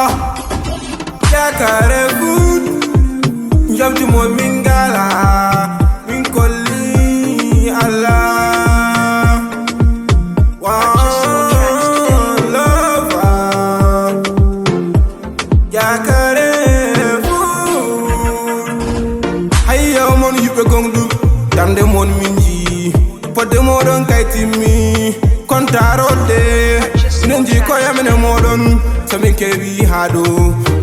Ah, ya Carrefour, jam tu mo mingala, min kolli Allah. One lover, ya Carrefour. Hayya mon yuɓe gonɗu, damde mon minji, podde moɗon kaytimi, kontarode, nenji koyamene moɗon. Samin kebi hado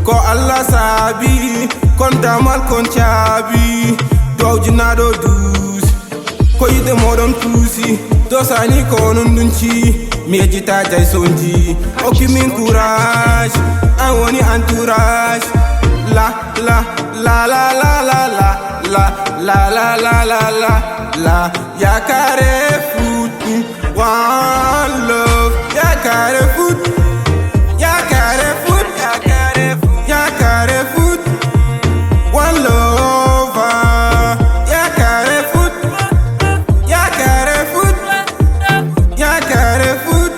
ko Allah sabi konta mal kon chabi do jinado dus ko yide modon tusi do sani ko non dunci mi jita jay sonji o min courage an woni entourage la la la la la la la la la la la la la ya Carrefour one love ya Carrefour. One lover, ya Carrefour, ya Carrefour, ya Carrefour,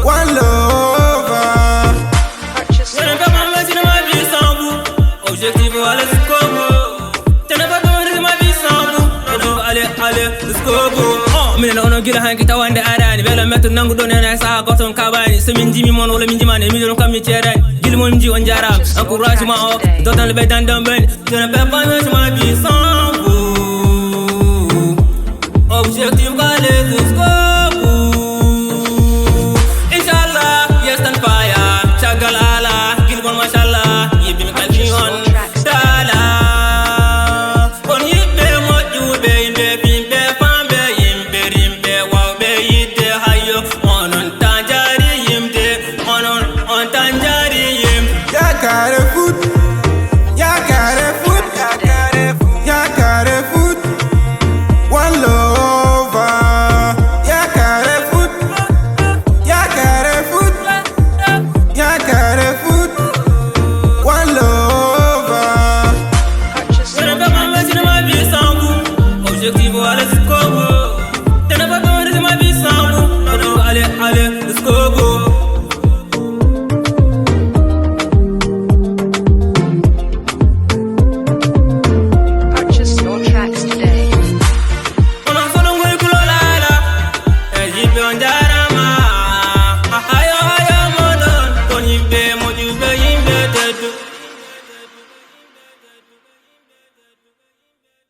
one lover. Je n'ai pas pensé de ma vie sans vous. Objectif, aller jusqu'au bout. Je n'ai pas pensé de ma vie sans vous. Allez jusqu'au bout. Mine ono gila hanki tawande arani bela meto nangu do nena sa goton kabani so min jimi mon wala min jimane mi don kam mi tere gil mon ji on jaram encouragement o do dans le bédan dans ben je ne peux pas me ma vie sans vous objectif aller jusqu'au bout inshallah yes and fire chagalala gil mon mashallah yibi mi kalfi on dala on yibe mo jube be bimbe on tanja